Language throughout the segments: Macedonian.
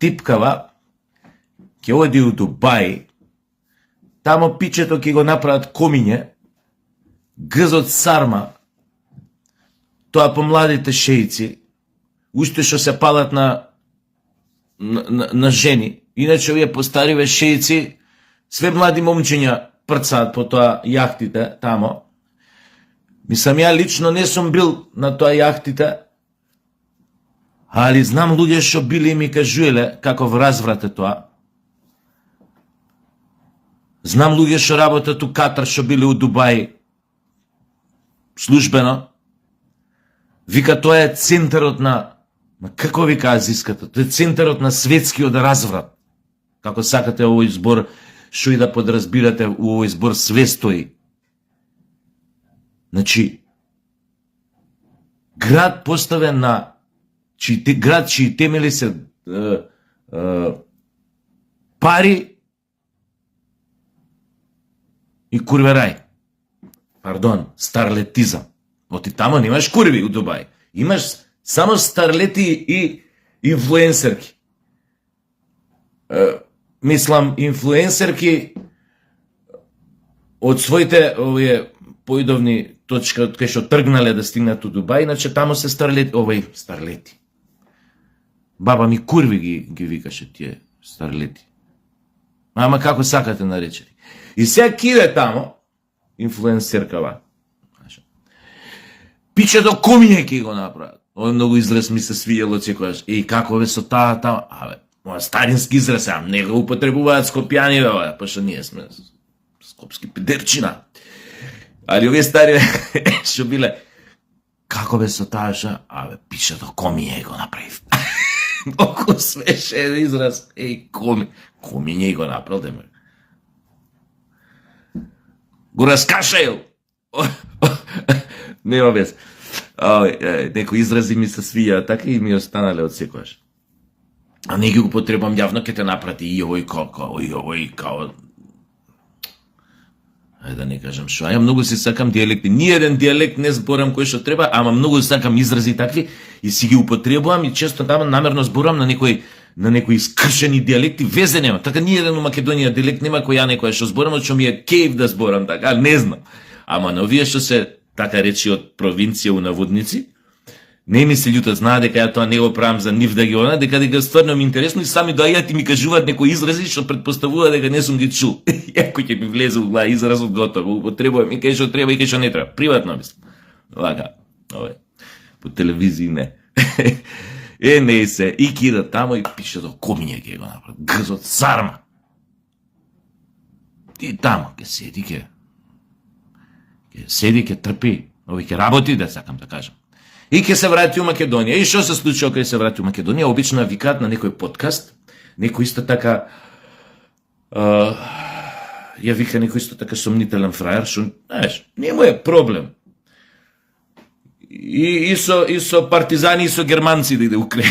типкава, ќе оди у Дубај, тамо пичето ќе го направат комиње, гзот сарма, тоа по младите шеици, уште што се палат на жени. Иначе овие постариве шеици, све млади момчиња прцаат по тоа јахтите тамо. Мислам, ја лично не сум бил на тоа јахтите, али знам луѓе што били и ми кажуеле каков разврат е тоа. Знам луѓе што работат у Катар, што били у Дубај службено. Вика, тоа е центарот на како вика азиската, тоа е центарот на светскиот разврат. Како сакате овој збор, што и да подразбирате, у овој збор све стои. Значи, град поставен на град чии темели се пари и курверај. Пардон, старлетизам. Оти тамо немаш курви у Дубај. Имаш само старлети и инфлуенсерки. Мислам, инфлуенсерки од своите овие поидовни точка од кај што тргнале да стигнат у Дубај, иначе тамо се старлети. Баба ми курви ги викаше тие старлети. Ама како сакате наречени. И сега киде тамо, инфлуенсеркава. Пичето комиње ќе го направат. Ово многу израз ми се свијало секогаш. Како бе со таа тамо? Моја старински израз, не го употребуваат скопјани, бе, пошто ние сме скопски педерчина. Али овие стари што биле, како бе со таа ша? Пичето комиње го направив. Многу свеше израз. Комиње го направил, деме. Го раскашајал. Нема без. Некои изрази ми се свија, така и ми останале од секојаш. А не ги го потребам јавно, ке те напрати и овој као... Ајде да не кажам шо. Ја многу си сакам дијалекти. Ниеден дијалект не зборам кој што треба, ама многу сакам изрази такви и си ги употребувам и често тамо намерно зборам на некои скршени дијалекти, везе нема. Така ниеден у Македонија дијалект нема кој ја некоја што зборам, што ми е кејф да зборам така, не знам. Ама на овие што се така речи од провинција у наводници, не ми се љутат, знаат дека ја тоа не го правам за нив да ги она, дека стварно ми интересно и сами доаѓаат и ми кажуваат некои изрази што предпоставуваат дека не сум ги чул. Јако ќе ми влезе у глава изразот готово, употребувам и кај што треба и кај што не треба. Приватно мислам. Лага, по телевизија не. Не се, и кида тамо и пише до комиње ќе го направи. Гзот сарма. И тамо ќе седи, ќе трпи, овој ќе работи, да сакам да кажам. И ќе се врати у Македонија. И што се случи кога се врати у Македонија? Обично викаат на некој подкаст, некој исто така ја вика некој исто така сомнителен фраер, што, знаеш, не му е проблем. И со партизани и со германци да иде у креве.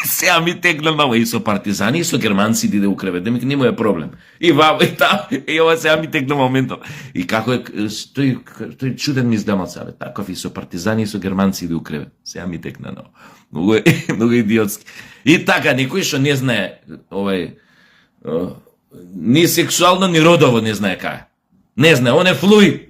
Сега ми текна ново и со партизани и со германци да иде у креве. Демек не му е проблем. И вамо и тamo, и ова сега ми текна моментот. И како е, тој чуден ми издамал сега, таков и со партизани и со германци иде у креве. Сега ми текна ново. Многу идиотски. И така, некој што не знае, ни сексуално, ни родово не знае кај. Не знае, он е флуид.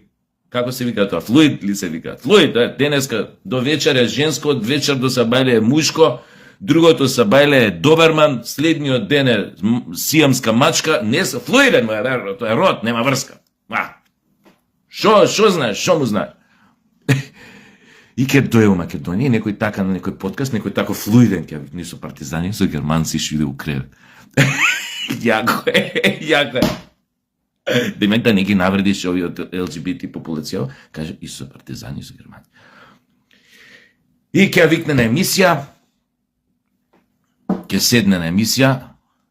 Како се вика тоа? Флуид ли се вика? Флуид, денеска до вечер е женско, од вечер до сабајле е мушко, другото сабајле е доберман, следниот ден е сиамска мачка, не се флуиден, тоа е род, нема врска. Шо знаеш, шо му знаеш? И ке дое у Македонија, некој така на некој подкаст, некој тако флуиден, ке ни со партизани, со германци што иде у креве. Јако е. Демек да не ги навредиш овие од ЛГБТ популација, каже и со партизани, и со германци. И ке викне на емисија, ке седне на емисија,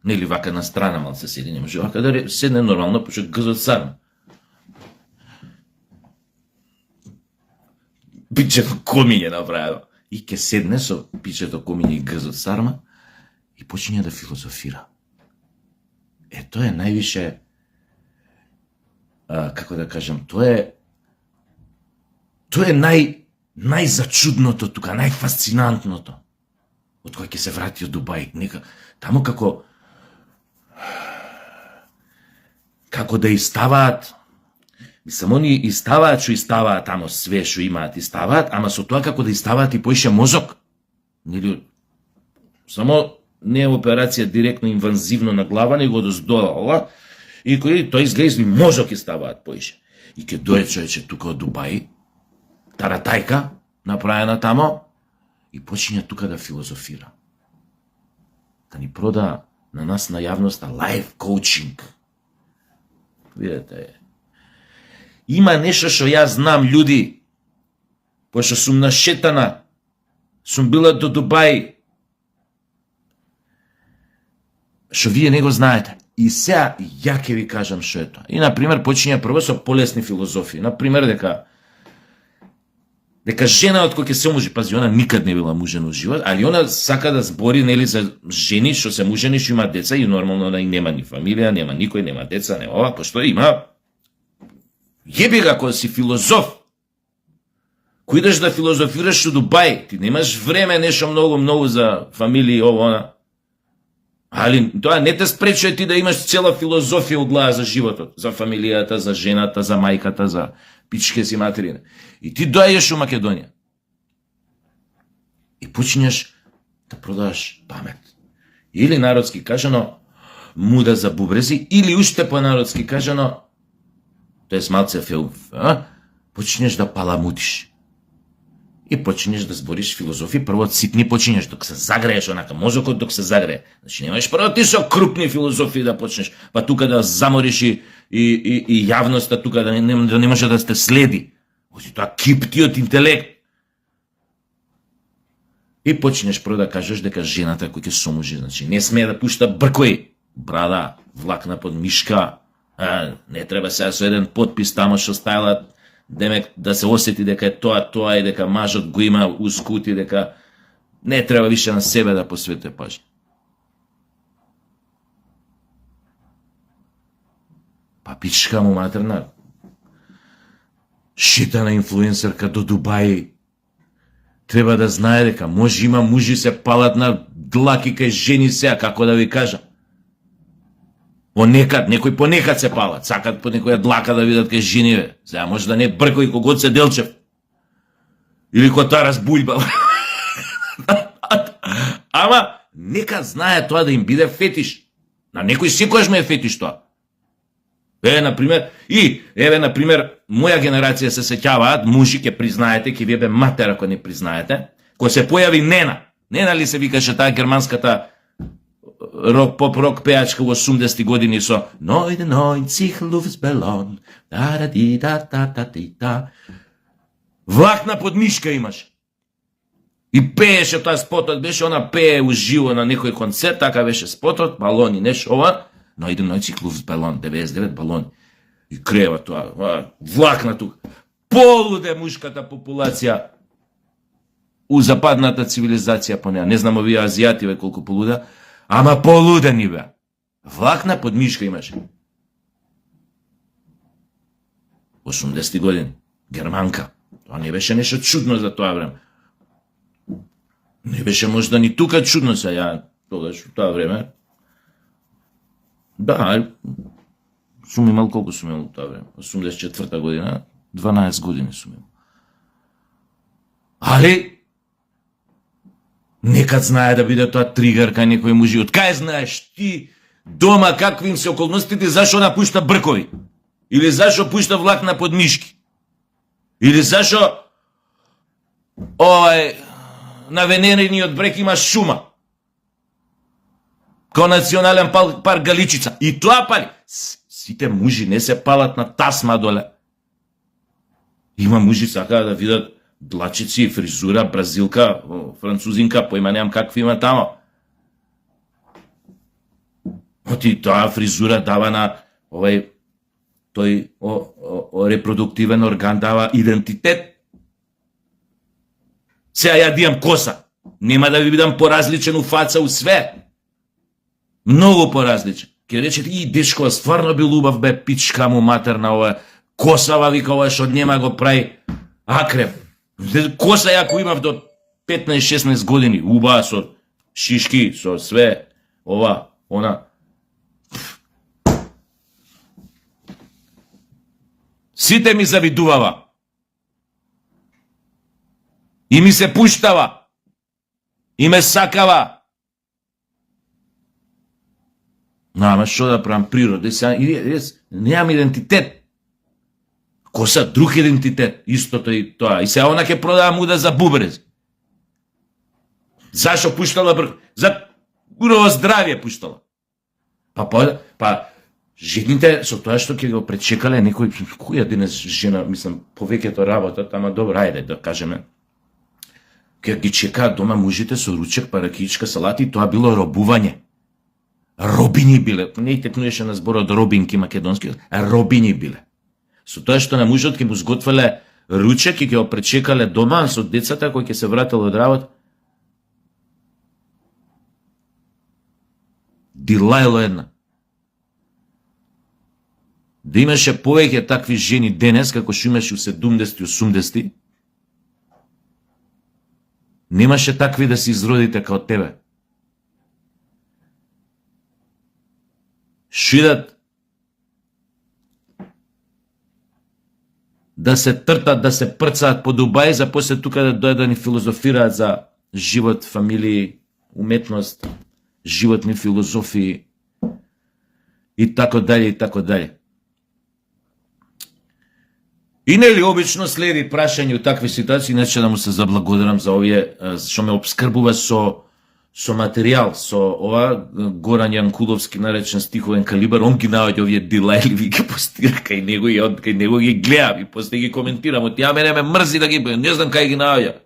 нели вака на страна мал се седи, не може вака да седне нормално, пошто гзот сарма. Пичето комиње направено. И ке седне со пичето комиње и гзот сарма и почине да филозофира. Тоа е највише, како да кажам, тоа е најзачудното тука, најфасцинантното. од кој ќе се врати од Дубај, нека таму како да иставаат. Мислам, они иставаат што иставаат тамо све што имаат, иставаат, ама со тоа како да иставаат и поише мозок. Нели само не е операција директно инвазивно на глава, него доздола, и кој тој изгледа мозок иставаат поише. И ке дојде човече тука од Дубај, таратајка направена тамо, и почиња тука да филозофира. Да ни прода на нас на јавноста лайф коучинг. Видете, има нешто што јас знам, људи, пошто сум нашетана, сум била до Дубај, што вие не го знаете. И сега ја ќе ви кажам што е тоа. И, например, почиња прво со полесни филозофии. Например, дека жена од која ќе се омужи, пази, она никад не била мужена во живот, али она сака да збори, нели, за жени што се мужени, што имаат деца, и нормално она и нема ни фамилија, нема никој, нема деца, нема ова, пошто има. Јеби га, кога си филозоф, кој идеш да филозофираш во Дубај, ти немаш време нешто многу за фамилија, ово, она. Али тоа не те спречува ти да имаш цела филозофија од глава за животот, за фамилијата, за жената, за мајката, за пичке си материна. И ти доаѓаш во Македонија. И почињаш да продаваш памет. Или народски кажано, муда за бубрези, или уште по-народски кажано, тоа е малце филм, почињаш да паламутиш. И почињеш да збориш филозофија, прво од ситни почињеш, док се загрееш онака, мозокот док се загрее. Значи немаш прво ти со крупни филозофии да почнеш, па тука да замориш и јавноста тука да не може да сте следи. Оти тоа кипти од интелект. И почнеш прво да кажеш дека жената кој ќе сомужи, значи не смее да пушта бркој, брада, влакна под мишка, не треба сега со еден подпис тамо што стајала, демек да се осети дека е тоа и дека мажот го има ускути, дека не треба више на себе да посвети пажња. Па пичка му матерна, шитана инфлуенсерка до Дубај, треба да знае дека може има мужи се палат на длаки кај жени сега, како да ви кажам. Понекад, некои понекад се палат, сакат по некоја длака да видат кај жени, бе. Сега може да не бркој когод се Делчев. Или Котарас Бујба. Ама, нека знае тоа да им биде фетиш. На некој секојаш ме е фетиш тоа. Например, моја генерација се сеќаваат, мужи, ќе признаете, ќе ви бе матер ако не признаете, кој се појави Нена. Нена ли се викаше таа германската поп-рок пеачка во 80-ти години со «90 Luftballon, да-да-ди-да-да-да-ди-да». Влакна под мишка имаш. И пееше тоа спотот, беше она пее уживо на некој концерт, така беше спотот, балони, нешто ова, но 90 Luftballon, 99 балони. И крева тоа, влакна тука. Полуде мушката популација у западната цивилизација по неа. Не знам овие азијати бе колку полуда, ама полудени бе. Влакна под мишка имаше. 80 години. Германка. Тоа не беше нешто чудно за тоа време. Не беше можда ни тука чудно се ја тогаш, во тоа време. Да, сум имал колку сум имал тоа време. 84-та година, 12 години сум имал. Али некад знае да биде тоа тригер кај некој мужи. Од кај знаеш ти дома какви им се околностите, зашо напушта бркови? Или зашо пушта влакна под мишки? Или зашо на венерениот брег има шума? Као национален парк Галичица. И тоа пали. Сите мужи не се палат на тасма доле. Има мужи сакаат да видат длачици, фризура, бразилка, французинка, поима немам какви има тамо. Оти тоа фризура дава на тој репродуктивен орган дава идентитет. Сега ја дијам коса. Нема да ви бидам поразличен у фаца у све. Многу поразличен. Ке речете, и дечко, стварно би убав бе, пичка му матерна ова, косава вика ова што нема го прави акреп. Коса ја ако имав до 15-16 години, убава со шишки, со све, ова, она. Сите ми завидувава. И ми се пуштава. И ме сакава. Ама што да правам, природа, неам идентитет. Коса друг идентитет, истото и тоа. И се она ќе продава муда за бубрез. Зашо пуштала брх? За урово здравје пуштала. Па жените со тоа што ќе го пречекале некој, која денес жена, мислам, повеќето работат, ама добро, ајде да кажеме. Ќе ги чекаат дома мужите со ручек, паракичка, салати, и тоа било робување. Робини биле, не текнуеше на зборот робинки македонски, робини биле. Со тоа што на мужот ќе му сготвеле ручек и ќе го пречекале дома со децата кои ќе се врателе од работа. Дилајло една. Да имаше повеќе такви жени денес, како што имаше у 70-ти, 80-ти, немаше такви да се изродите као тебе. Шидат да се тртат, да се прцаат по Дубај, за после тука да дојдат да ни филозофираат за живот, фамилии, уметност, животни филозофии и така дале, и така дале. И нели обично следи прашање у такви ситуации, иначе да му се заблагодарам за овие што ме обскрбува со материјал, со ова Горан Јанкуловски наречен стиховен калибар. Он ги наоѓа овие дилајливи, ги постира кај него и кај него ги гледам и после ги коментирам. Од таа мене ме мрзи да ги, не знам кај ги наоѓа.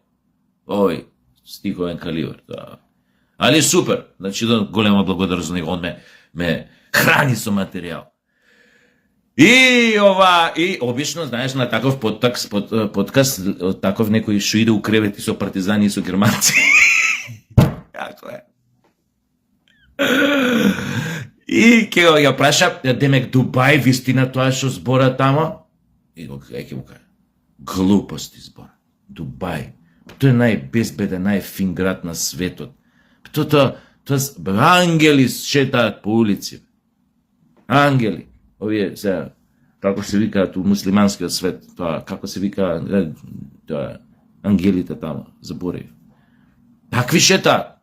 Овој стиховен калибар, да. Али супер, значи голема благодарност за него, он ме храни со материјал. И обично, знаеш, на таков подкаст, таков некој што иде у кревети со партизани и со германци. Како е? И ке го ја праша, демек Дубај, вистина тоа што збора тамо? И ќе му кажа, глупости збора. Дубај, тоа е најбезбеден, најфин град на светот. Тоа ангели шетаат по улици. Ангели. Овие се, како се викаат у муслиманскиот свет, тоа, како се вика, тоа, ангелите тамо, заборев. Такви шетаат.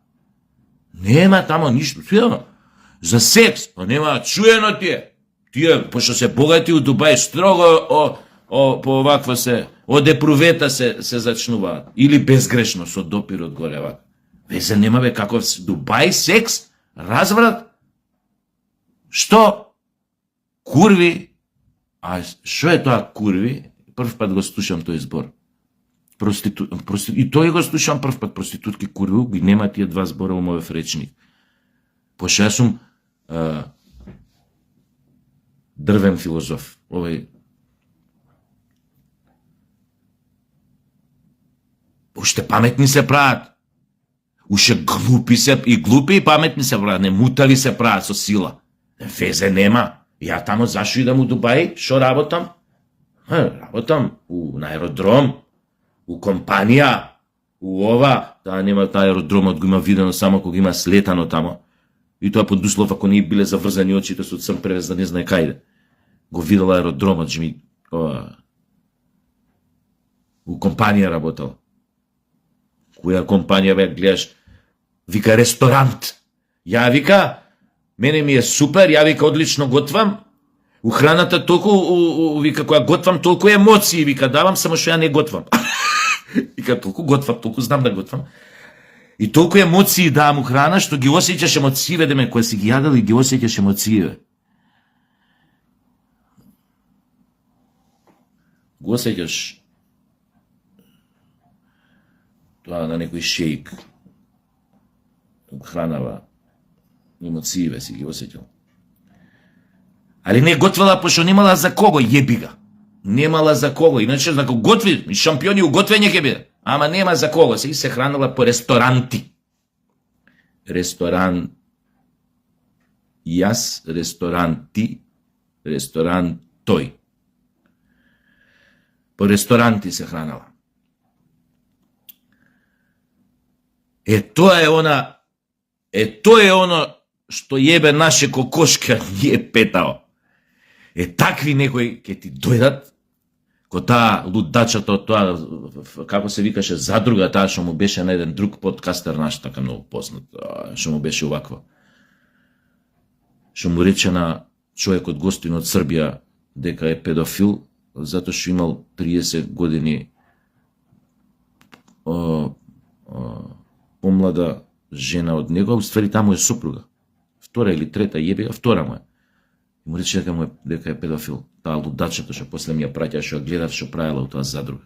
Нема тамо ништо, чуено. За секс, па нема чуено тие, пошто се богати у Дубај, строго по оваква се, од епрувета се зачнуваат. Или безгрешно, со допир од горе вака. Везе нема бе каков Дубај, секс, разврат. Што? Курви, а што е тоа курви? Прв пат го слушам тој збор. И тој го слушам прв пат, проститутки, курви, ги нема тие два збора у мојов речник. Пошто јас сум дрвен филозоф. Уште паметни се прават. Уште глупи и паметни се прават. Не мутали се прават со сила. Везе нема. Ја тамо зашо идам у Дубај, шо работам? Работам на аеродром, у компанија, у ова, таа нема таа аеродромот, го има видено само кога има слетано тамо. И тоа под услов ако не биле заврзани очите со црн превез да не знае кајде. Го видела аеродромот, у компанија работел. Која компанија бе гледаш? Вика ресторант. Ја вика, мене ми е супер, ја вика одлично готвам. У храната толку, вика, која готвам, толку емоции, вика, давам, само што ја не готвам. Вика, толку готвам, толку знам да готвам. И толку емоции давам у храна, што ги осеќаш емоцииве, деме, која си ги јадал и ги осеќаш емоцииве. Го осеќаш тоа на некој шејк. Хранава. Емоцииве си ги осеќал. Али не готвела, пошто немала за кого, јебига. Немала за кого, иначе ако готви, шампиони у готвење ќе биде. Ама нема за кого, се хранила по ресторанти. Ресторан. Јас, ресторанти, ресторан тој. По ресторанти се хранала. Тоа е она Тоа е оно што јебе наше кокошка ние петао. Такви некои ќе ти дојдат, ко таа лудачата од тоа, како се викаше, задруга, таа што му беше на еден друг подкастер наш, така многу познат, што му беше овакво. Што му рече на човекот гостин од Србија дека е педофил, затоа што имал 30 години помлада жена од него, уствари таму е супруга. Втора или трета, јеби, втора му е. И му рече дека е педофил. Таа лудачата што после ми ја праќа, што ја гледав што правила у тоа задруга.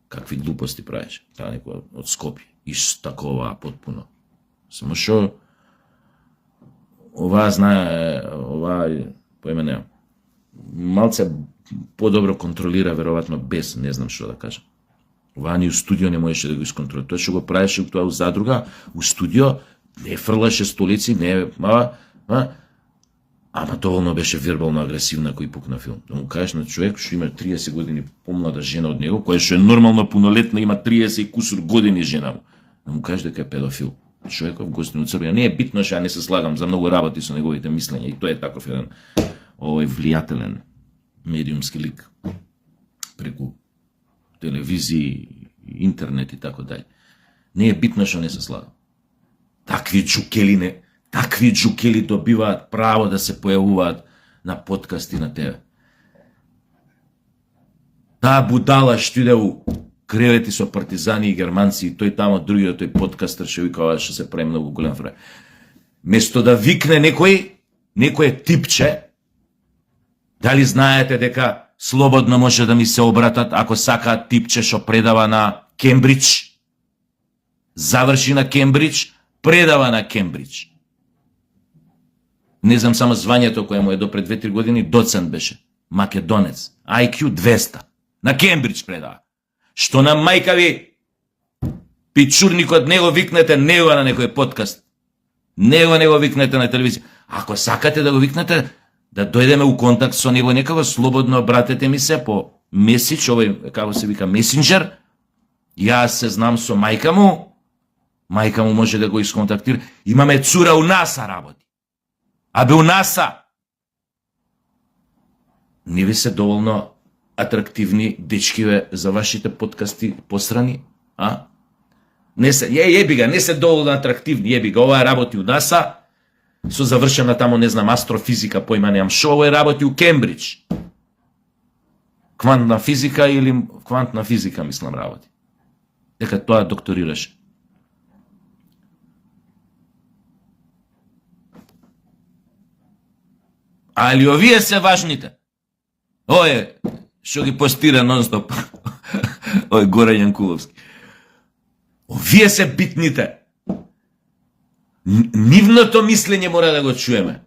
Какви глупости правеше. Таа некоја од Скопје. Такова потпуно. Само што оваа знае, оваа поимене малце подобро контролира веројатно без, не знам што да кажам. Оваа ни у студио не можеше да го исконтролира. Тоа што го правеше у тоа у задруга, у студио не фрлаше столици, не ама доволно беше вербално агресивна кој пукна филм. Да му кажеш на човек што има 30 години помлада жена од него, која што е нормално пунолетна, има 30 и кусур години жена му. Да му кажеш дека е педофил. Човеков гостин од Србија. Не е битно што ја не се слагам за многу работи со неговите мислења и тоа е таков еден влијателен медиумски лик преку телевизии, интернет и така дај. Не е битно што не се слагам. Такви джукели добиваат право да се појавуваат на подкасти на тебе. Таа будала што иде у кревети со партизани и германци и тој тамо другиот тој подкастер што викава што се прави многу голем фре. Место да викне некој типче, дали знаете дека слободно може да ми се обратат ако сакаат типче што предава на Кембридж, заврши на Кембридж, предава на Кембридж. Не знам само звањето кое му е до пред 2-3 години, доцент беше, македонец, IQ 200, на Кембридж предава. Што на мајка ви пичурникот не го викнете него на некој подкаст, него не го викнете на телевизија. Ако сакате да го викнете, да дојдеме у контакт со него некако, слободно обратете ми се по месидж, овој, како се вика, месенџер, јас се знам со мајка му може да го исконтактира. Имаме цура у НАСА работи. Абе у НАСА не ви се доволно атрактивни дечкиве за вашите подкасти посрани, а? Не се, јеби не се доволно атрактивни, јеби га, ова работи у НАСА, со завршена тамо, не знам, астрофизика, појма немам шо, ова работи у Кембридж. Квантна физика или квантна физика, мислам, работи. Дека тоа докторираше. Али овие се важните. Ој, што ги постира нон-стоп. Ој, Гоran Јанкуловски. Овие се битните. Нивното мислење мора да го чуеме.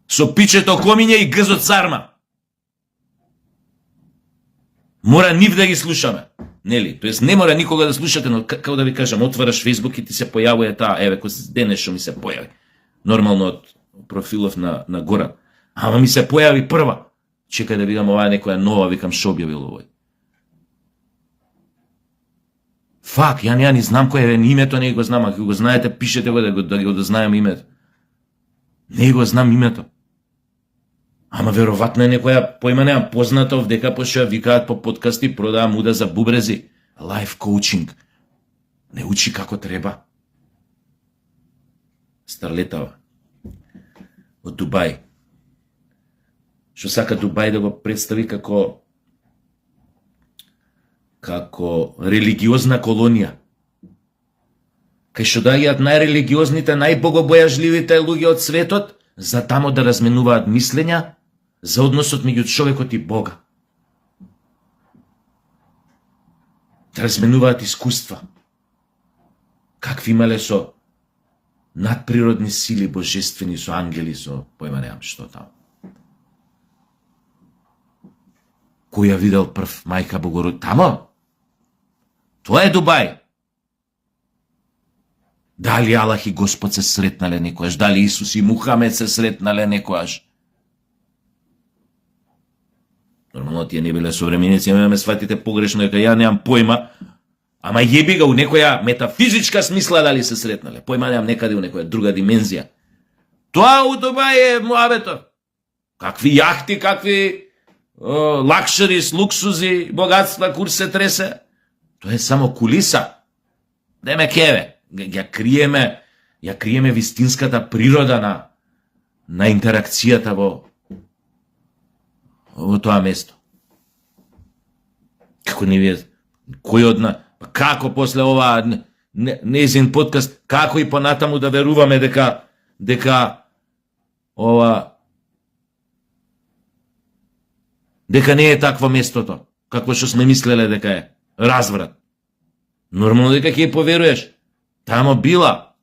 Со пичето комиње и гзот царма. Мора нив да ги слушаме. Нели? Тоест не мора никога да слушате, но како да ви кажам, отвараш Facebook и ти се појавува таа, еве, кој денес што ми се појави. Нормално од профилов на Горан. Ама ми се појави прва. Чекај да видам оваа некоја нова, викам што објавил овој. Фак, ја не знам кој е името, не го знам, ако го знаете, пишете го да го знаем името. Не го знам името. Ама веројатно е некоја, појма немам, позната овдека, пошто ја викаат по подкасти, продава муда за бубрези. Лайф коучинг. Не учи како треба. Старлетава. Од Дубај. Што сака Дубај да го представи како религиозна колонија. Кај што доаѓаат најрелигиозните, најбогобојажливите луѓе од светот, за тамо да разменуваат мислења за односот меѓу човекот и Бога. Да разменуваат искуства. Какви имале со надприродни сили, божествени, со ангели, со појма немам што таму. Кој ја видел прв мајка Богород? Тамо? Тоа е Дубај. Дали Аллах и Господ се сретнале некојаш? Дали Исус и Мухамед се сретнале некојаш? Нормално тие не биле современици, ме сватите погрешно, дека ја немам појма, Ама јеби го у некоја метафизичка смисла дали се сретнале. Појма немам некаде у некоја друга димензија. Тоа у Дубај е муабето. Какви јахти, какви лакшерис, луксузи, богатства, курс се тресе. Тоа е само кулиса. Деме кеве. Ја криеме вистинската природа на интеракцијата во тоа место. Како не вие, кој одна, како после ова нејзин подкаст, како и понатаму да веруваме дека не е такво местото, какво што сме мислеле дека е разврат. Нормално дека ќе поверуваш. Тамо била.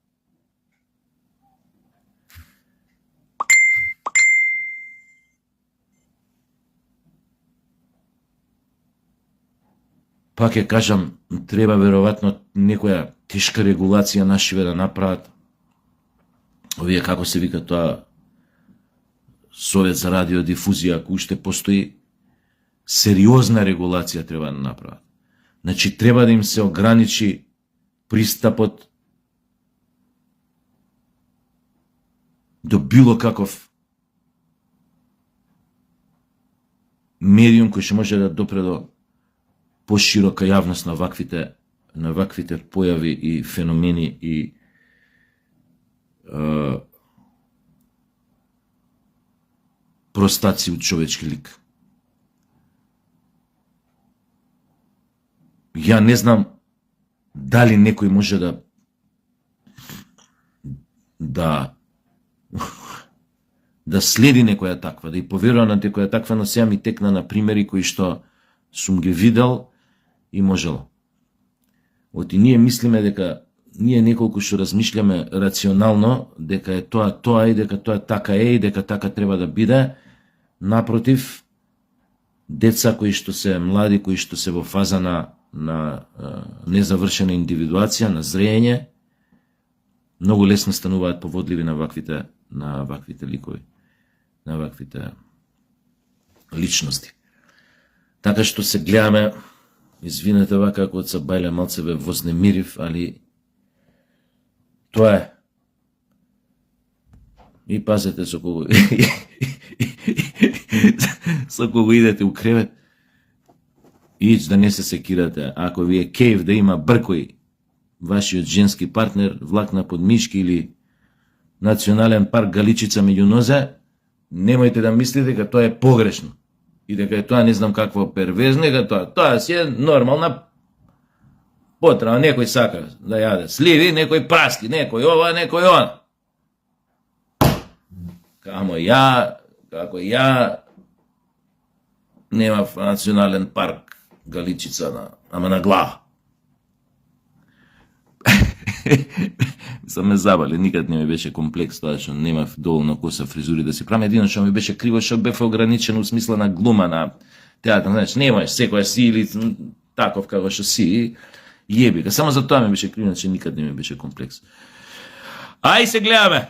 Пак ќе кажам, треба веројатно некоја тешка регулација нашиве да направат. Овие како се вика тоа Совет за радиодифузија, ако уште постои, сериозна регулација треба да направат. Значи, треба да им се ограничи пристапот до било каков медиум кој ќе може да допре до поширока јавност на ваквите појави и феномени и простаци од човечки лик. Ја не знам дали некој може да следи некоја таква, да и поверува на некоја таква, но сега ми текна на примери кои што сум ги видел и можело. Оти ние мислиме дека ние неколку што размишљаме рационално дека е тоа и дека тоа така е и дека така треба да биде. Напротив, деца кои што се млади, кои што се во фаза на незавршена индивидуација, на зреење, многу лесно стануваат поводливи на ваквите ликови, на ваквите личности. Така што се гледаме, извинете вака ако од Сабајле малце ве вознемирив, али тоа е. И пазете со кого идете у кревет, ич да не се секирате. Ако ви е кејф да има бркој вашиот женски партнер, влакна под мишки или национален парк Галичица меѓу нозе, немојте да мислите дека тоа е погрешно. И дека е тоа не знам какво перверзно, дека тоа си е нормална потреба. Некој сака да јаде сливи, некој праски, некој ова, некој она. Како ја немав национален парк Галичица, ама на глава. Сам ме забали, никад не ми беше комплекс тоа што немав доволно коса фризури да си правам. Едино што ми беше криво што бев ограничен у смисла на глума, на театар, знаеш, немаш секоја си или таков како што си, јеби га. Само за тоа ми беше криво, че никад не ми беше комплекс. Ај се гледаме!